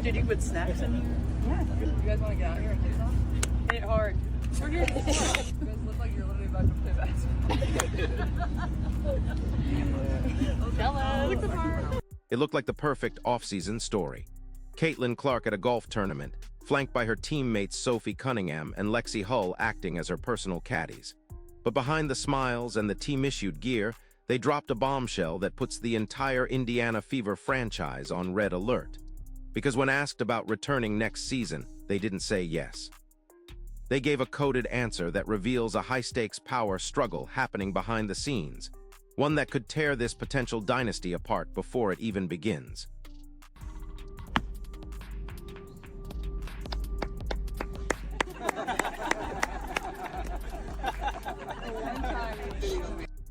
Did you put snacks in here? Yeah. You guys want to get out here and do something? Hit it hard. We're here. You guys look like you're literally about to play basketball. Hello. It looked like the perfect off-season story. Caitlin Clark at a golf tournament, flanked by her teammates Sophie Cunningham and Lexi Hull acting as her personal caddies. But behind the smiles and the team-issued gear, they dropped a bombshell that puts the entire Indiana Fever franchise on red alert. Because when asked about returning next season, they didn't say yes. They gave a coded answer that reveals a high-stakes power struggle happening behind the scenes, one that could tear this potential dynasty apart before it even begins.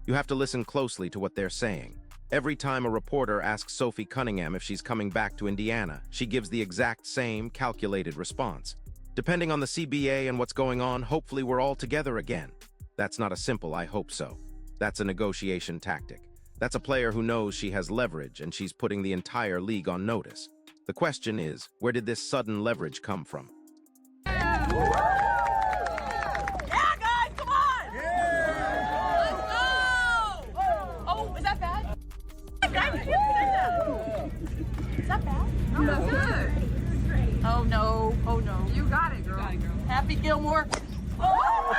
You have to listen closely to what they're saying. Every time a reporter asks Sophie Cunningham if she's coming back to Indiana, she gives the exact same calculated response. Depending on the CBA and what's going on, hopefully we're all together again. That's not a simple "I hope so." That's a negotiation tactic. That's a player who knows she has leverage and she's putting the entire league on notice. The question is, where did this sudden leverage come from? Is that bad? No, that's good. Oh no. Oh no. You got it, girl. Happy Gilmore. Oh!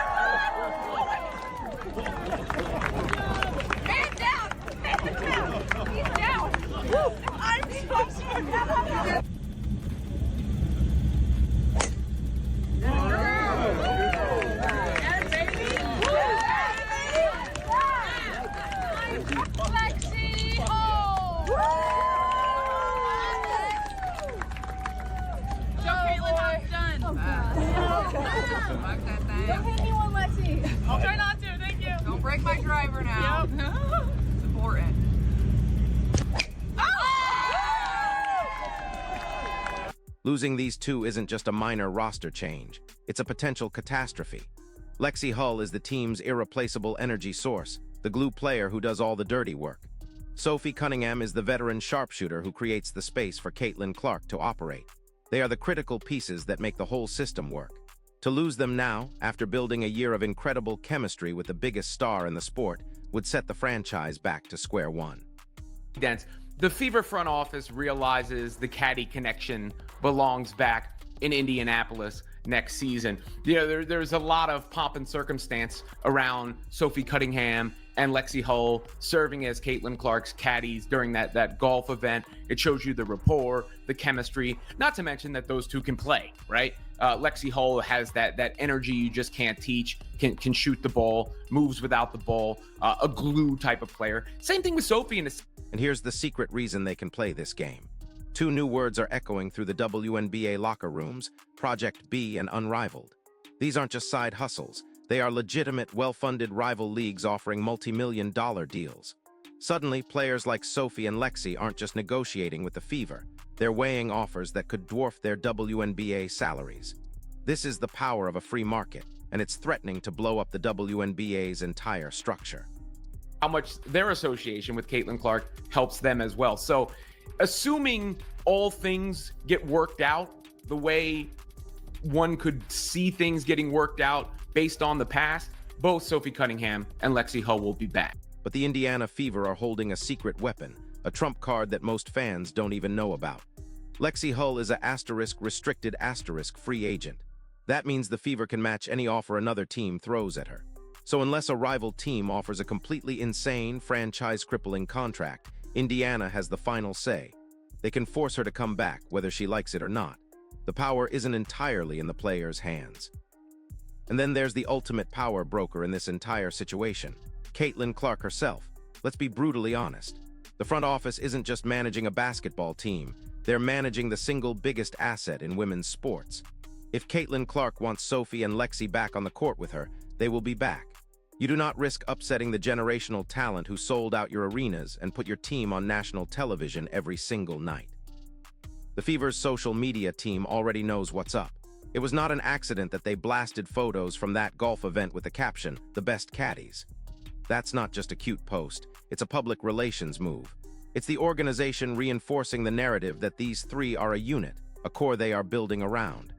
Man down! Man down! He's down! I'm so sorry. Lexi! Oh! Show Caitlin how it's done. Fuck that thing. Don't hit anyone, Lexi. I'll try not to. Thank you. Don't break my driver now. Yep. It's important. Losing these two isn't just a minor roster change. It's a potential catastrophe. Lexi Hull is the team's irreplaceable energy source, the glue player who does all the dirty work. Sophie Cunningham is the veteran sharpshooter who creates the space for Caitlin Clark to operate. They are the critical pieces that make the whole system work. To lose them now, after building a year of incredible chemistry with the biggest star in the sport, would set the franchise back to square one. The Fever front office realizes the caddy connection belongs back in Indianapolis next season. You know, there's a lot of pomp and circumstance around Sophie Cunningham and Lexi Hull serving as Caitlin Clark's caddies during that golf event. It shows you the rapport, the chemistry, not to mention that those two can play, right? Lexi Hull has that energy you just can't teach, can shoot the ball, moves without the ball, a glue type of player. Same thing with Sophie. And here's the secret reason they can play this game. Two new words are echoing through the WNBA locker rooms: Project B and Unrivaled. These aren't just side hustles. They are legitimate, well-funded rival leagues offering multi-million-dollar deals. Suddenly, players like Sophie and Lexi aren't just negotiating with the Fever. They're weighing offers that could dwarf their WNBA salaries. This is the power of a free market, and it's threatening to blow up the WNBA's entire structure. How much their association with Caitlin Clark helps them as well. So, assuming all things get worked out the way one could see things getting worked out based on the past, both Sophie Cunningham and Lexi Hull will be back. But the Indiana Fever are holding a secret weapon, a trump card that most fans don't even know about. Lexi Hull is a restricted free agent. That means the Fever can match any offer another team throws at her. So unless a rival team offers a completely insane, franchise-crippling contract, Indiana has the final say. They can force her to come back, whether she likes it or not. The power isn't entirely in the player's hands. And then there's the ultimate power broker in this entire situation, Caitlin Clark herself. Let's be brutally honest. The front office isn't just managing a basketball team. They're managing the single biggest asset in women's sports. If Caitlin Clark wants Sophie and Lexi back on the court with her, they will be back. You do not risk upsetting the generational talent who sold out your arenas and put your team on national television every single night. The Fever's social media team already knows what's up. It was not an accident that they blasted photos from that golf event with the caption, "The best caddies." That's not just a cute post, it's a public relations move. It's the organization reinforcing the narrative that these three are a unit, a core they are building around.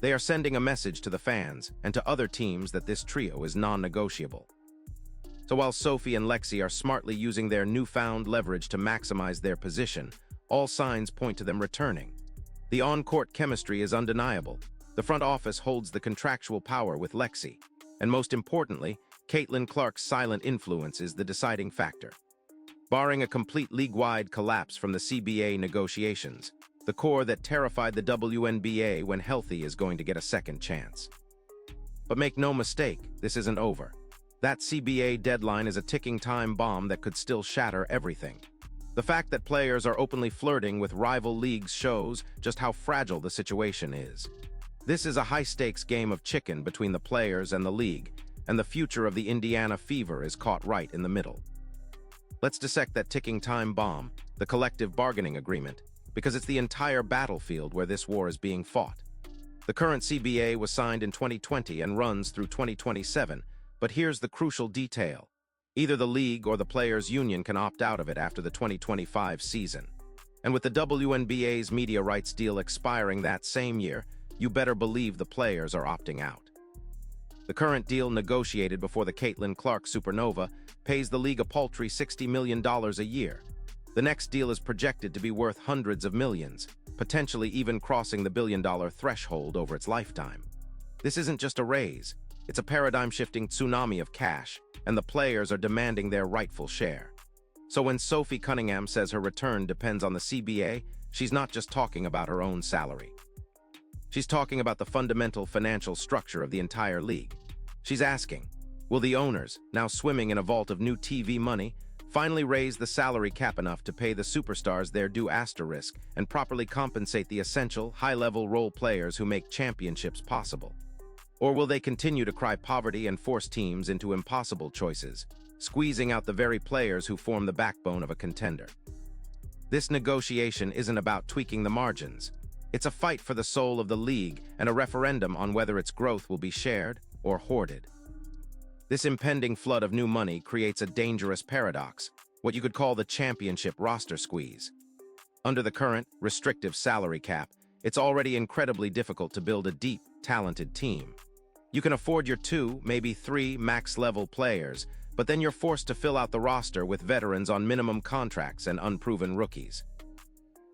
They are sending a message to the fans and to other teams that this trio is non-negotiable. So while Sophie and Lexi are smartly using their newfound leverage to maximize their position, all signs point to them returning. The on-court chemistry is undeniable. The front office holds the contractual power with Lexi. And most importantly, Caitlin Clark's silent influence is the deciding factor. Barring a complete league-wide collapse from the CBA negotiations, the core that terrified the WNBA when healthy is going to get a second chance. But make no mistake, this isn't over. That CBA deadline is a ticking time bomb that could still shatter everything. The fact that players are openly flirting with rival leagues shows just how fragile the situation is. This is a high-stakes game of chicken between the players and the league, and the future of the Indiana Fever is caught right in the middle. Let's dissect that ticking time bomb, the collective bargaining agreement, because it's the entire battlefield where this war is being fought. The current CBA was signed in 2020 and runs through 2027, but here's the crucial detail. Either the league or the players' union can opt out of it after the 2025 season. And with the WNBA's media rights deal expiring that same year, you better believe the players are opting out. The current deal negotiated before the Caitlin Clark supernova pays the league a paltry $60 million a year. The next deal is projected to be worth hundreds of millions, potentially even crossing the billion-dollar threshold over its lifetime. This isn't just a raise, it's a paradigm-shifting tsunami of cash, and the players are demanding their rightful share. So when Sophie Cunningham says her return depends on the CBA, she's not just talking about her own salary. She's talking about the fundamental financial structure of the entire league. She's asking, will the owners, now swimming in a vault of new TV money, finally raise the salary cap enough to pay the superstars their due asterisk and properly compensate the essential, high-level role players who make championships possible? Or will they continue to cry poverty and force teams into impossible choices, squeezing out the very players who form the backbone of a contender? This negotiation isn't about tweaking the margins. It's a fight for the soul of the league and a referendum on whether its growth will be shared or hoarded. This impending flood of new money creates a dangerous paradox, what you could call the championship roster squeeze. Under the current, restrictive salary cap, it's already incredibly difficult to build a deep, talented team. You can afford your 2, maybe 3 max-level players, but then you're forced to fill out the roster with veterans on minimum contracts and unproven rookies.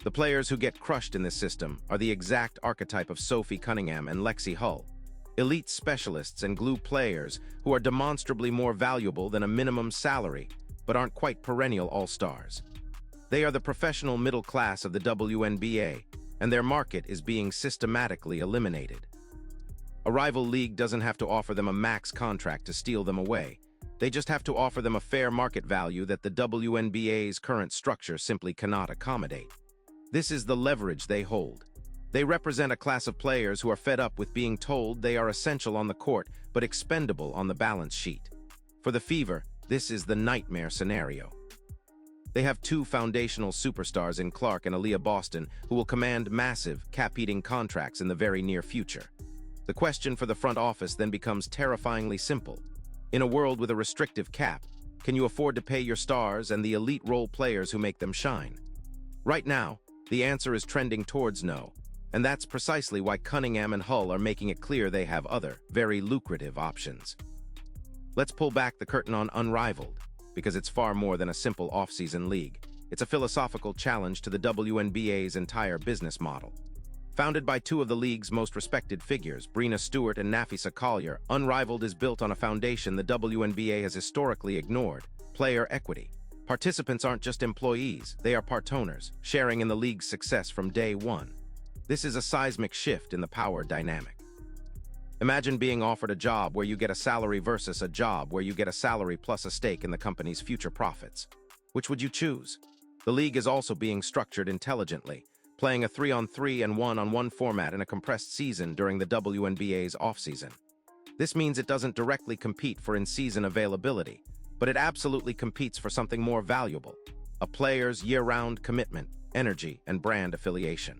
The players who get crushed in this system are the exact archetype of Sophie Cunningham and Lexi Hull, elite specialists and glue players who are demonstrably more valuable than a minimum salary, but aren't quite perennial all-stars. They are the professional middle class of the WNBA, and their market is being systematically eliminated. A rival league doesn't have to offer them a max contract to steal them away. They just have to offer them a fair market value that the WNBA's current structure simply cannot accommodate. This is the leverage they hold. They represent a class of players who are fed up with being told they are essential on the court but expendable on the balance sheet. For the Fever, this is the nightmare scenario. They have 2 foundational superstars in Clark and Aliyah Boston who will command massive, cap-eating contracts in the very near future. The question for the front office then becomes terrifyingly simple. In a world with a restrictive cap, can you afford to pay your stars and the elite role players who make them shine? Right now, the answer is trending towards no, and that's precisely why Cunningham and Hull are making it clear they have other, very lucrative options. Let's pull back the curtain on Unrivaled, because it's far more than a simple off-season league. It's a philosophical challenge to the WNBA's entire business model. Founded by 2 of the league's most respected figures, Breena Stewart and Nafisa Collier, Unrivaled is built on a foundation the WNBA has historically ignored: player equity. Participants aren't just employees, they are part owners, sharing in the league's success from day one. This is a seismic shift in the power dynamic. Imagine being offered a job where you get a salary versus a job where you get a salary plus a stake in the company's future profits. Which would you choose? The league is also being structured intelligently, playing a 3-on-3 and 1-on-1 format in a compressed season during the WNBA's offseason. This means it doesn't directly compete for in-season availability, but it absolutely competes for something more valuable: a player's year-round commitment, energy, and brand affiliation.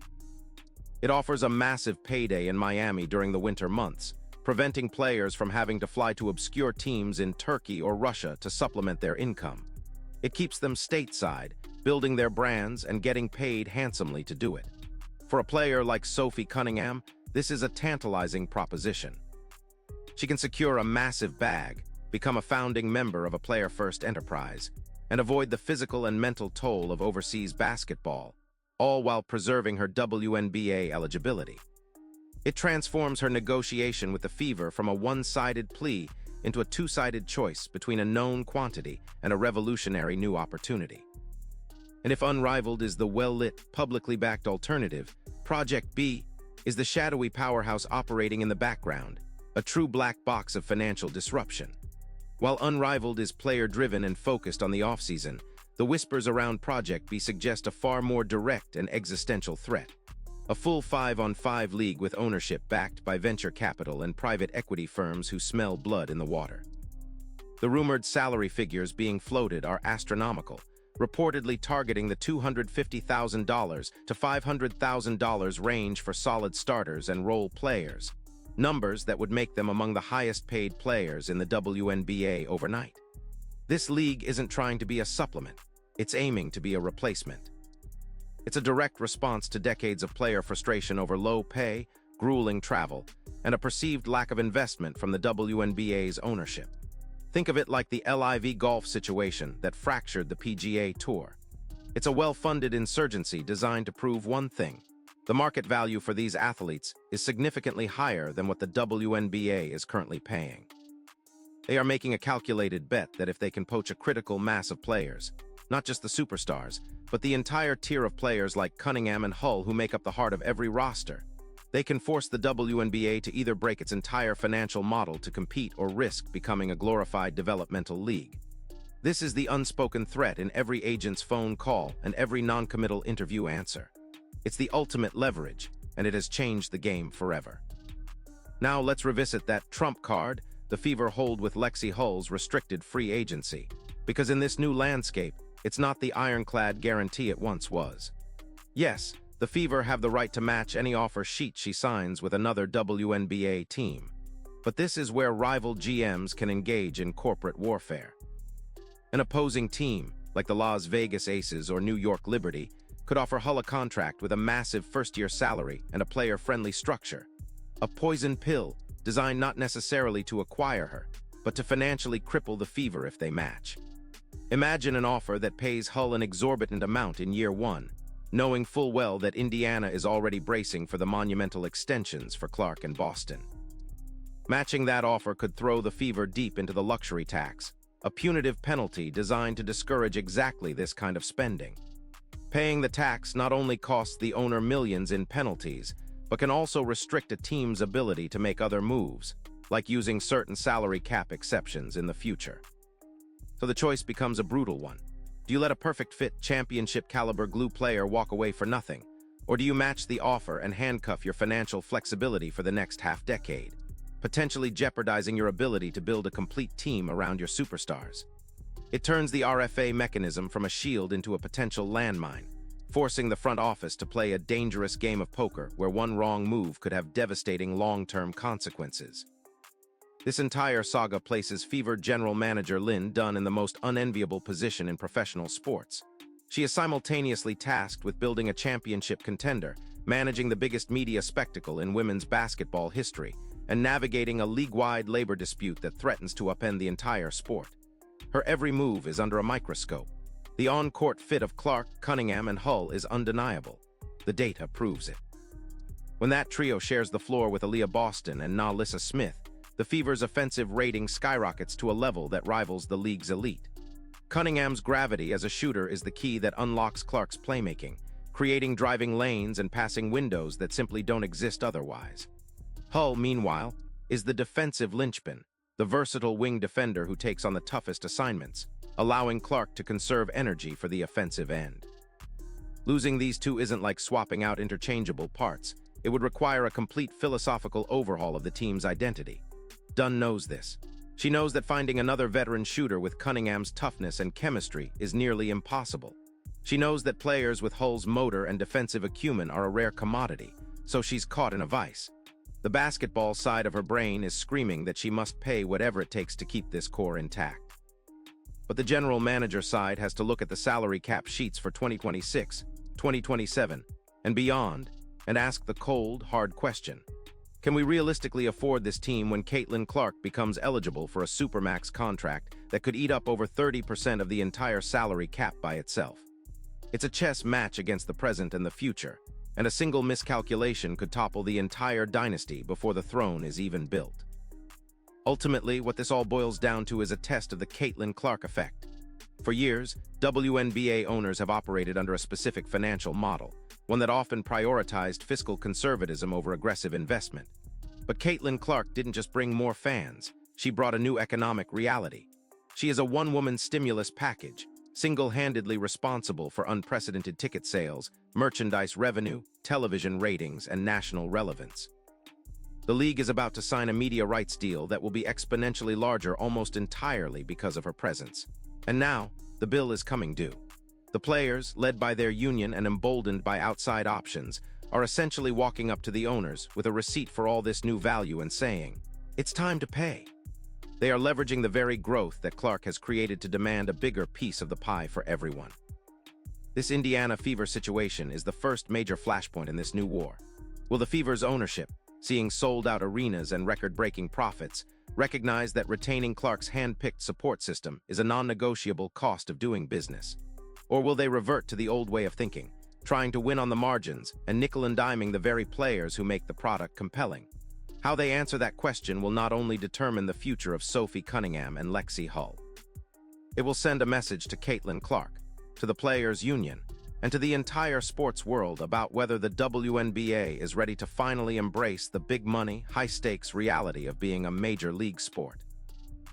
It offers a massive payday in Miami during the winter months, preventing players from having to fly to obscure teams in Turkey or Russia to supplement their income. It keeps them stateside, building their brands and getting paid handsomely to do it. For a player like Sophie Cunningham, this is a tantalizing proposition. She can secure a massive bag, become a founding member of a player-first enterprise, and avoid the physical and mental toll of overseas basketball, all while preserving her WNBA eligibility. It transforms her negotiation with the Fever from a one-sided plea into a two-sided choice between a known quantity and a revolutionary new opportunity. And if unrivaled is the well-lit, publicly backed alternative, Project B is the shadowy powerhouse operating in the background, a true black box of financial disruption. While unrivaled is player-driven and focused on the offseason, the whispers around Project B suggest a far more direct and existential threat. A full 5-on-5 league with ownership backed by venture capital and private equity firms who smell blood in the water. The rumored salary figures being floated are astronomical, reportedly targeting the $250,000 to $500,000 range for solid starters and role players, numbers that would make them among the highest-paid players in the WNBA overnight. This league isn't trying to be a supplement, it's aiming to be a replacement. It's a direct response to decades of player frustration over low pay, grueling travel, and a perceived lack of investment from the WNBA's ownership. Think of it like the LIV golf situation that fractured the PGA Tour. It's a well-funded insurgency designed to prove one thing: the market value for these athletes is significantly higher than what the WNBA is currently paying. They are making a calculated bet that if they can poach a critical mass of players, not just the superstars, but the entire tier of players like Cunningham and Hull who make up the heart of every roster, they can force the WNBA to either break its entire financial model to compete or risk becoming a glorified developmental league. This is the unspoken threat in every agent's phone call and every non-committal interview answer. It's the ultimate leverage, and it has changed the game forever. Now let's revisit that trump card the Fever hold with Lexi Hull's restricted free agency, because in this new landscape, it's not the ironclad guarantee it once was. Yes, the Fever have the right to match any offer sheet she signs with another WNBA team, but this is where rival GMs can engage in corporate warfare. An opposing team, like the Las Vegas Aces or New York Liberty, could offer Hull a contract with a massive first-year salary and a player-friendly structure, a poison pill designed not necessarily to acquire her, but to financially cripple the Fever if they match. Imagine an offer that pays Hull an exorbitant amount in year one, knowing full well that Indiana is already bracing for the monumental extensions for Clark and Boston. Matching that offer could throw the Fever deep into the luxury tax, a punitive penalty designed to discourage exactly this kind of spending. Paying the tax not only costs the owner millions in penalties, but can also restrict a team's ability to make other moves, like using certain salary cap exceptions in the future. So the choice becomes a brutal one. Do you let a perfect-fit, championship-caliber glue player walk away for nothing? Or do you match the offer and handcuff your financial flexibility for the next half-decade, potentially jeopardizing your ability to build a complete team around your superstars? It turns the RFA mechanism from a shield into a potential landmine, forcing the front office to play a dangerous game of poker where one wrong move could have devastating long-term consequences. This entire saga places Fever general manager Lynn Dunn in the most unenviable position in professional sports. She is simultaneously tasked with building a championship contender, managing the biggest media spectacle in women's basketball history, and navigating a league-wide labor dispute that threatens to upend the entire sport. Her every move is under a microscope. The on-court fit of Clark, Cunningham, and Hull is undeniable. The data proves it. When that trio shares the floor with Aliyah Boston and Alissa Smith, the Fever's offensive rating skyrockets to a level that rivals the league's elite. Cunningham's gravity as a shooter is the key that unlocks Clark's playmaking, creating driving lanes and passing windows that simply don't exist otherwise. Hull, meanwhile, is the defensive linchpin, the versatile wing defender who takes on the toughest assignments, allowing Clark to conserve energy for the offensive end. Losing these two isn't like swapping out interchangeable parts. It would require a complete philosophical overhaul of the team's identity. Dunn knows this. She knows that finding another veteran shooter with Cunningham's toughness and chemistry is nearly impossible. She knows that players with Hull's motor and defensive acumen are a rare commodity, so she's caught in a vice. The basketball side of her brain is screaming that she must pay whatever it takes to keep this core intact. But the general manager side has to look at the salary cap sheets for 2026, 2027, and beyond, and ask the cold, hard question. Can we realistically afford this team when Caitlin Clark becomes eligible for a supermax contract that could eat up over 30% of the entire salary cap by itself? It's a chess match against the present and the future, and a single miscalculation could topple the entire dynasty before the throne is even built. Ultimately, what this all boils down to is a test of the Caitlin Clark effect. For years, WNBA owners have operated under a specific financial model, one that often prioritized fiscal conservatism over aggressive investment. But Caitlin Clark didn't just bring more fans, she brought a new economic reality. She is a one-woman stimulus package, single-handedly responsible for unprecedented ticket sales, merchandise revenue, television ratings, and national relevance. The league is about to sign a media rights deal that will be exponentially larger almost entirely because of her presence. And now, the bill is coming due. The players, led by their union and emboldened by outside options, are essentially walking up to the owners with a receipt for all this new value and saying, "It's time to pay." They are leveraging the very growth that Clark has created to demand a bigger piece of the pie for everyone. This Indiana Fever situation is the first major flashpoint in this new war. Will the Fever's ownership, seeing sold-out arenas and record-breaking profits, recognize that retaining Clark's hand-picked support system is a non-negotiable cost of doing business? Or will they revert to the old way of thinking, trying to win on the margins and nickel-and-diming the very players who make the product compelling? How they answer that question will not only determine the future of Sophie Cunningham and Lexi Hull. It will send a message to Caitlin Clark, to the Players' Union, and to the entire sports world about whether the WNBA is ready to finally embrace the big money, high-stakes reality of being a major league sport.